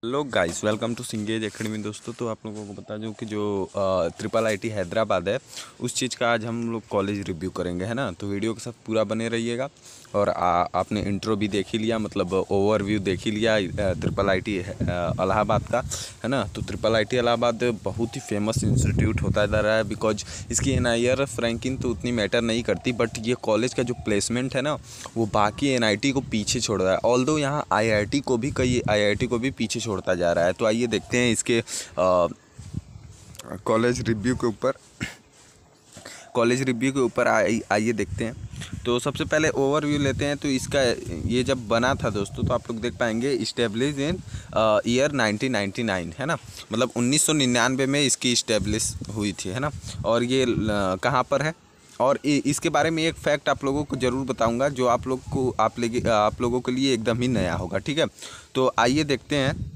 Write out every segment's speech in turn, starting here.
Hello guys, welcome to सिंगेज academy. दोस्तों, तो आप लोगों को बता दूं कि जो ट्रिपल आईटी हैदराबाद है, उस चीज़ का आज हम लोग कॉलेज रिव्यू करेंगे, है ना। तो वीडियो के साथ पूरा बने रहिएगा। और आपने इंट्रो भी देख ही लिया, मतलब ओवरव्यू देख ही लिया ट्रिपल आईटी इलाहाबाद का, है ना। तो ट्रिपल आईटी इलाहाबाद बहुत ही फेमस इंस्टीट्यूट होता जा रहा है, बिकॉज इसकी एनआईआरएफ रैंकिंग तो उतनी मैटर नहीं करती, बट ये कॉलेज का जो प्लेसमेंट है ना, वो बाकी एनआईटी को पीछे छोड़ रहा है। ऑल्दो यहाँ आईआईटी को भी पीछे छोड़ता जा रहा है। तो आइए देखते हैं इसके कॉलेज रिव्यू के ऊपर आइए देखते हैं। तो सबसे पहले ओवरव्यू लेते हैं। तो इसका ये जब बना था दोस्तों, तो आप लोग देख पाएंगे इस्टेब्लिश इन ईयर 1999, है ना। मतलब 1999 में इसकी इस्टेब्लिश हुई थी, है ना। और ये कहाँ पर है, और इसके बारे में एक फैक्ट आप लोगों को ज़रूर बताऊंगा, जो आप लोगों के लिए एकदम ही नया होगा, ठीक है। तो आइए देखते हैं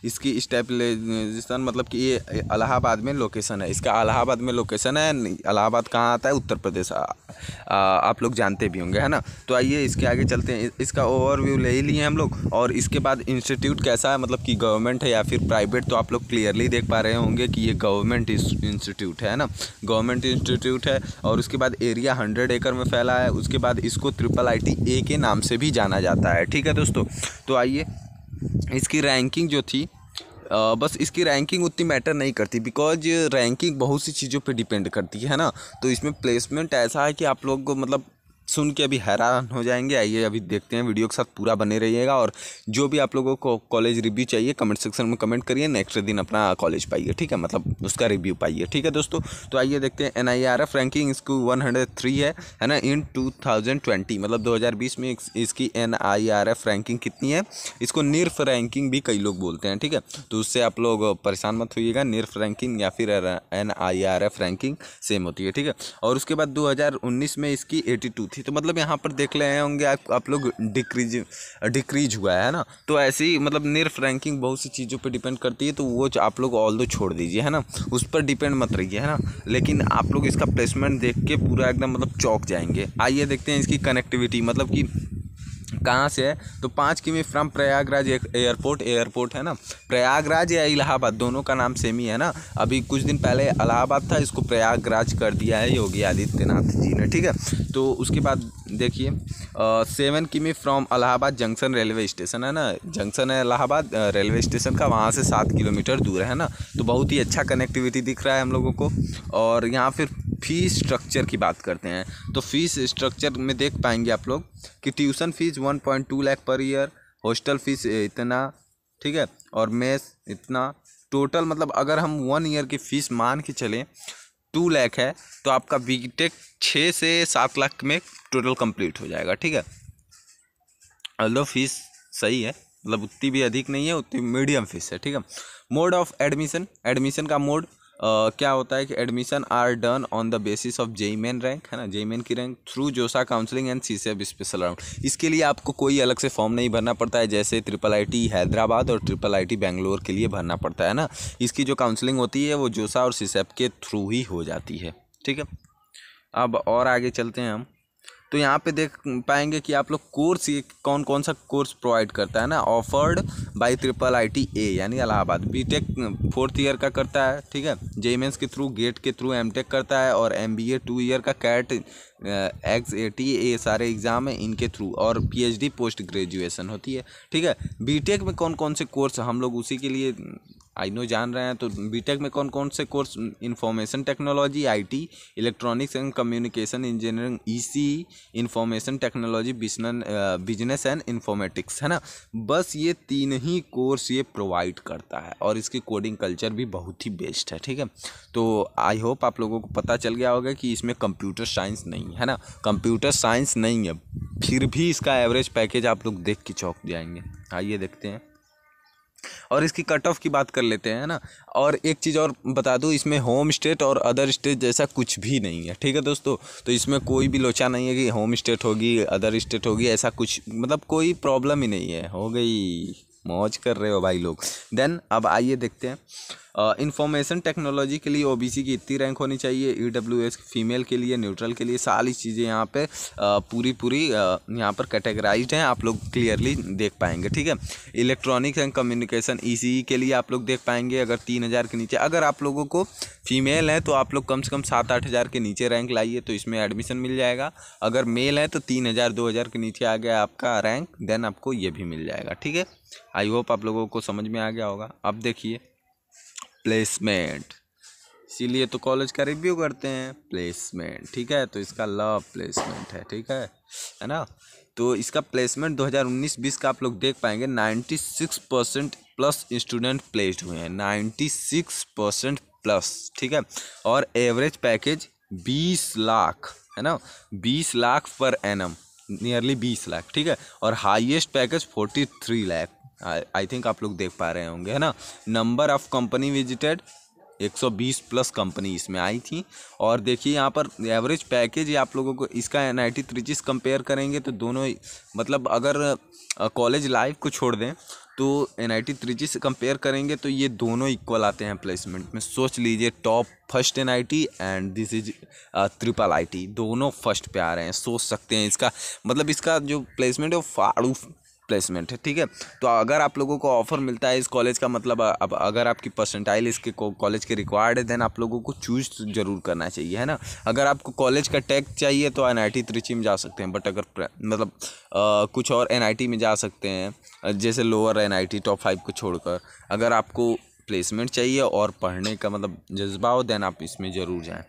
इसकी स्टेबलाइजेशन, मतलब कि ये इलाहाबाद में लोकेशन है, इसका इलाहाबाद में लोकेशन है। इलाहाबाद कहाँ आता है? उत्तर प्रदेश। आप लोग जानते भी होंगे, है ना। तो आइए इसके आगे चलते हैं। इसका ओवरव्यू ले ही लिए हम लोग। और इसके बाद इंस्टीट्यूट कैसा है, मतलब कि गवर्नमेंट है या फिर प्राइवेट, तो आप लोग क्लियरली देख पा रहे होंगे कि ये गवर्नमेंट इंस्टीट्यूट है ना, गवर्नमेंट इंस्टीट्यूट है। और उसके बाद एरिया 100 एकड़ में फैला है। उसके बाद इसको ट्रिपल आईटी ए के नाम से भी जाना जाता है, ठीक है दोस्तों। तो आइए इसकी रैंकिंग जो थी, बस इसकी रैंकिंग उतनी मैटर नहीं करती, बिकॉज रैंकिंग बहुत सी चीज़ों पे डिपेंड करती है ना। तो इसमें प्लेसमेंट ऐसा है कि आप लोग को मतलब सुन के अभी हैरान हो जाएंगे। आइए अभी देखते हैं, वीडियो के साथ पूरा बने रहिएगा। और जो भी आप लोगों को कॉलेज रिव्यू चाहिए, कमेंट सेक्शन में कमेंट करिए। नेक्स्ट दिन अपना कॉलेज पाइए, ठीक है, मतलब उसका रिव्यू पाइए, ठीक है दोस्तों। तो आइए देखते हैं। एनआईआरएफ रैंकिंग इसको 103 है ना, इन 2020, मतलब 2020 में इसकी एनआईआरएफ रैंकिंग कितनी है? इसको निर्फ रैंकिंग भी कई लोग बोलते हैं, ठीक है। तो उससे आप लोग परेशान मत होइएगा। निर्फ रैंकिंग या फिर एनआईआरएफ रैंकिंग सेम होती है, ठीक है। और उसके बाद 2019 में इसकी 82 थी। तो मतलब यहाँ पर देख रहे होंगे आप लोग डिक्रीज हुआ है ना। तो ऐसे ही मतलब निर्फ रैंकिंग बहुत सी चीज़ों पे डिपेंड करती है। तो वो आप लोग ऑल दो छोड़ दीजिए, है ना, उस पर डिपेंड मत रहिए, है ना। लेकिन आप लोग इसका प्लेसमेंट देख के पूरा एकदम मतलब चौंक जाएंगे। आइए देखते हैं इसकी कनेक्टिविटी, मतलब कि कहाँ से है। तो 5 किमी फ्रॉम प्रयागराज एयरपोर्ट है ना। प्रयागराज या इलाहाबाद, दोनों का नाम सेम ही है ना। अभी कुछ दिन पहले इलाहाबाद था, इसको प्रयागराज कर दिया है योगी आदित्यनाथ जी ने, ठीक है। तो उसके बाद देखिए 7 किमी from Allahabad junction railway station, है ना। जंक्शन है इलाहाबाद रेलवे स्टेशन का, वहाँ से 7 किलोमीटर दूर है ना। तो बहुत ही अच्छा कनेक्टिविटी दिख रहा है हम लोगों को। और यहाँ फिर फीस स्ट्रक्चर की बात करते हैं। तो फीस स्ट्रक्चर में देख पाएंगे आप लोग कि tuition fees 1.2 lakh per year, hostel fees इतना, ठीक है, और मेस इतना। टोटल मतलब अगर हम 1 ईयर की फ़ीस मान के चलें 2 लाख है, तो आपका बीटेक 6 से 7 लाख में टोटल कंप्लीट हो जाएगा, ठीक है। अल्दो फीस सही है, मतलब उतनी भी अधिक नहीं है, उतनी मीडियम फीस है, ठीक है। मोड ऑफ एडमिशन का मोड क्या होता है कि admission are done on the basis of JEE Main rank, है ना, जेई मेन की rank through JoSAA counselling and CSAB special round. इसके लिए आपको कोई अलग से फॉर्म नहीं भरना पड़ता है, जैसे ट्रिपल आईटी हैदराबाद और ट्रिपल आईटी बेंगलोर के लिए भरना पड़ता है ना। इसकी जो काउंसलिंग होती है वो जोसा और सीसेब के थ्रू ही हो जाती है, ठीक है। अब और आगे चलते हैं हम। तो यहाँ पे देख पाएंगे कि आप लोग कोर्स, ये कौन कौन सा कोर्स प्रोवाइड करता है ना। ऑफर्ड बाय ट्रिपल आईटी ए यानी इलाहाबाद, बीटेक 4th ईयर का करता है, ठीक है। जेई मेंस के थ्रू, गेट के थ्रू एमटेक करता है, और एमबीए 2 ईयर का, कैट एक्स80 ये सारे एग्ज़ाम है इनके थ्रू। और पीएचडी पोस्ट ग्रेजुएशन होती है, ठीक है। बीटेक में कौन कौन से कोर्स हम लोग उसी के लिए आई नो जान रहे हैं। तो बीटेक में कौन कौन से course? Information technology, IT, electronics and communication engineering, EC, information technology, business and informatics, है ना। बस ये 3 ही कोर्स ये प्रोवाइड करता है, और इसकी कोडिंग कल्चर भी बहुत ही बेस्ट है, ठीक है। तो आई होप आप लोगों को पता चल गया होगा कि इसमें कंप्यूटर साइंस नहीं है ना, कंप्यूटर साइंस नहीं है, फिर भी इसका एवरेज पैकेज आप लोग देख के चौंक जाएंगे। आइए देखते हैं। और इसकी कट ऑफ की बात कर लेते हैं ना। और एक चीज़ और बता दूं, इसमें होम स्टेट और अदर स्टेट जैसा कुछ भी नहीं है, ठीक है दोस्तों। तो इसमें कोई भी लोचा नहीं है कि होम स्टेट होगी अदर स्टेट होगी, ऐसा कुछ मतलब कोई प्रॉब्लम ही नहीं है। हो गई, मौज कर रहे हो भाई लोग। देन अब आइए देखते हैं इंफॉर्मेशन टेक्नोलॉजी के लिए ओबीसी की इतनी रैंक होनी चाहिए, ईडब्ल्यूएस फीमेल के लिए, न्यूट्रल के लिए, सारी चीज़ें यहाँ पे पूरी यहाँ पर कैटेगराइज्ड हैं, आप लोग क्लियरली देख पाएंगे। ठीक है, इलेक्ट्रॉनिक्स एंड कम्युनिकेशन ईसीई के लिए आप लोग देख पाएंगे अगर 3000 के नीचे, अगर आप लोगों को फीमेल है तो आप लोग कम से कम 7-8 हज़ार के नीचे रैंक लाइए तो इसमें एडमिशन मिल जाएगा। अगर मेल है तो 3000-2000 के नीचे आ गया आपका रैंक, देन आपको ये भी मिल जाएगा। ठीक है, आई होप आप लोगों को समझ में आ गया होगा। अब देखिए प्लेसमेंट, इसीलिए तो कॉलेज का रिव्यू करते हैं, प्लेसमेंट। ठीक है, तो इसका लव प्लेसमेंट है। ठीक है ना। तो इसका प्लेसमेंट 2019-20 का आप लोग देख पाएंगे 96% प्लस स्टूडेंट प्लेस्ड हुए हैं, 96% प्लस। ठीक है, और एवरेज पैकेज 20 लाख है ना, 20 lakh per annum, nearly 20 lakh. ठीक है, और highest package 43 lakh, I think आप लोग देख पा रहे होंगे है ना। Number of company visited 120 plus company इसमें आई थी। और देखिए यहाँ पर एवरेज पैकेज आप लोगों को इसका NIT त्रिची कंपेयर करेंगे तो दोनों मतलब अगर कॉलेज लाइफ को छोड़ दें तो NIT त्रिची से कंपेयर करेंगे तो ये दोनों इक्वल आते हैं प्लेसमेंट में। सोच लीजिए, top first NIT and this is triple IT, दोनों फर्स्ट पे आ रहे हैं। सोच सकते हैं इसका मतलब इसका जो प्लेसमेंट है वो फाड़ू प्लेसमेंट है। ठीक है, तो अगर आप लोगों को ऑफर मिलता है इस कॉलेज का, मतलब अब अगर आपकी परसेंटाइल इसके कॉलेज के रिक्वायर्ड है, देन आप लोगों को चूज जरूर करना चाहिए है ना। अगर आपको कॉलेज का टैग चाहिए तो NIT त्रिची में जा सकते हैं, बट अगर मतलब कुछ और NIT में जा सकते हैं, जैसे लोअर NIT टॉप 5 को छोड़कर। अगर आपको प्लेसमेंट चाहिए और पढ़ने का मतलब जज्बा हो, देन आप इसमें ज़रूर जाएँ।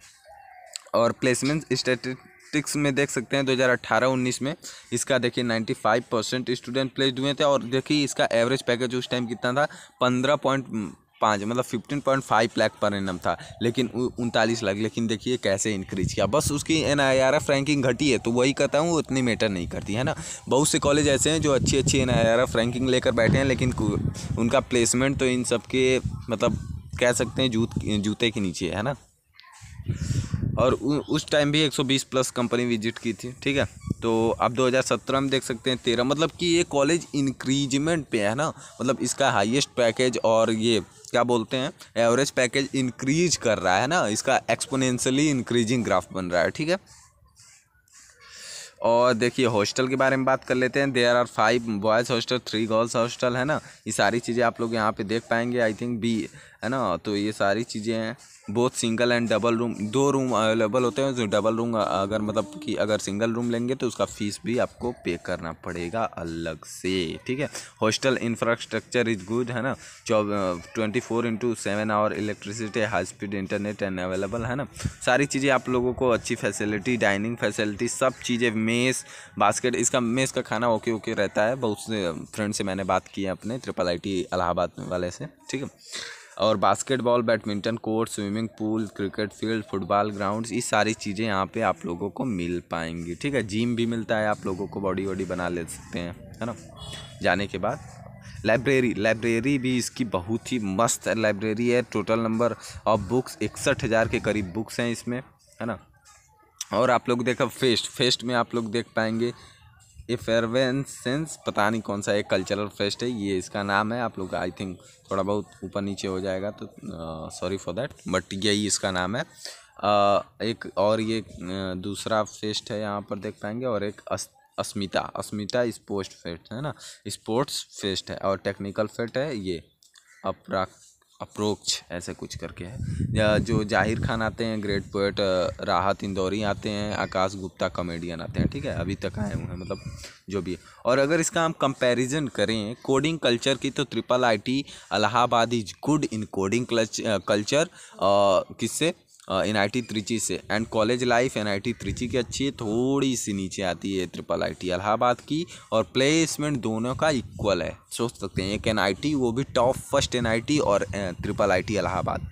और प्लेसमेंट स्टैटिस्टिक्स में देख सकते हैं 2018-19 में इसका देखिए 95% स्टूडेंट प्लेस्ड हुए थे। और देखिए इसका एवरेज पैकेज उस टाइम कितना था, 15.5 मतलब 15.5 लाख पर एनम था, लेकिन 39 लाख। लेकिन देखिए कैसे इंक्रीज किया, बस उसकी NIRF रैंकिंग घटी है, तो वही कहता हूँ उतनी मैटर नहीं करती है ना। बहुत से कॉलेज ऐसे हैं जो अच्छी NIRF रैंकिंग लेकर बैठे हैं, लेकिन उनका प्लेसमेंट तो इन सब के मतलब कह सकते हैं जूते के नीचे है ना। और उस टाइम भी 120 प्लस कंपनी विजिट की थी। ठीक है, तो अब 2017 में देख सकते हैं 13, मतलब कि ये कॉलेज इंक्रीजमेंट पे है ना, मतलब इसका हाईएस्ट पैकेज और ये क्या बोलते हैं एवरेज पैकेज इंक्रीज कर रहा है ना, इसका एक्सपोनेंशियली इंक्रीजिंग ग्राफ बन रहा है। ठीक है, और देखिए हॉस्टल के बारे में बात कर लेते हैं। There are 5 boys hostel 3 girls hostel है ना। ये सारी चीज़ें आप लोग यहाँ पे देख पाएंगे, आई थिंक बी है ना। तो ये सारी चीज़ें हैं, both single and double room, 2 room available होते हैं। जो डबल रूम अगर मतलब कि अगर सिंगल रूम लेंगे तो उसका फ़ीस भी आपको पे करना पड़ेगा अलग से। ठीक है, हॉस्टल इंफ्रास्ट्रक्चर इज़ गुड है ना, 24/7 hour electricity, high speed internet and available है ना। सारी चीज़ें आप लोगों को अच्छी फैसिलिटी, डाइनिंग फैसिलिटी, सब चीज़ें, मेस, बास्केट, इसका मेस का खाना ओके रहता है। बहुत से फ्रेंड से मैंने बात की है अपने ट्रिपल IT इलाहाबाद वाले से। ठीक है, और basketball, badminton court, swimming pool, cricket field, football grounds, ये सारी चीज़ें यहाँ पे आप लोगों को मिल पाएंगी। ठीक है, जिम भी मिलता है, आप लोगों को बॉडी वॉडी बना ले सकते हैं है ना जाने के बाद। लाइब्रेरी भी इसकी बहुत ही मस्त लाइब्रेरी है। टोटल नंबर ऑफ बुक्स 61,000 के करीब बुक्स हैं इसमें है ना। और आप लोग देखा फेस्ट में आप लोग देख पाएंगे एफर्वेसेंस, पता नहीं कौन सा एक कल्चरल फेस्ट है, ये इसका नाम है। आप लोग आई थिंक थोड़ा बहुत ऊपर नीचे हो जाएगा तो सॉरी फॉर दैट, बट यही इसका नाम है। एक और ये दूसरा फेस्ट है यहाँ पर देख पाएंगे, और एक अस्मिता स्पोर्ट्स फेस्ट है ना, स्पोर्ट्स फेस्ट है। और टेक्निकल फेस्ट है ये अप्रोच ऐसे कुछ करके है। जो जाहिर खान आते हैं, ग्रेट पोएट राहत इंदौरी आते हैं, आकाश गुप्ता कॉमेडियन आते हैं। ठीक है, अभी तक आए हुए हैं, मतलब जो भी है। और अगर इसका हम कंपैरिजन करें कोडिंग कल्चर की, तो triple IT Allahabad is good in coding culture, किससे NIT त्रिची से। And college life NIT Trichy की अच्छी है, थोड़ी सी नीचे आती है ट्रिपल IT इलाहाबाद की। और प्लेसमेंट दोनों का इक्वल है, सोच सकते हैं एक NIT, वो भी टॉप फर्स्ट NIT, और ट्रिपल IT इलाहाबाद,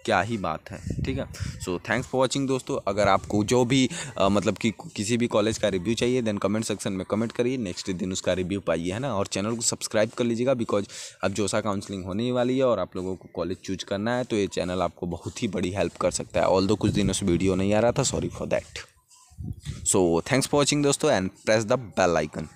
क्या ही बात है। ठीक है, सो थैंक्स फॉर वॉचिंग दोस्तों। अगर आपको जो भी मतलब कि किसी भी कॉलेज का रिव्यू चाहिए, देन कमेंट सेक्शन में कमेंट करिए, नेक्स्ट दिन उसका रिव्यू पाइए है ना। और चैनल को सब्सक्राइब कर लीजिएगा, बिकॉज अब जोसा काउंसलिंग होने वाली है और आप लोगों को कॉलेज चूज करना है, तो ये चैनल आपको बहुत ही बड़ी हेल्प कर सकता है। ऑल्दो कुछ दिनों से वीडियो नहीं आ रहा था, sorry for that. So thanks for watching दोस्तों, and press the bell icon.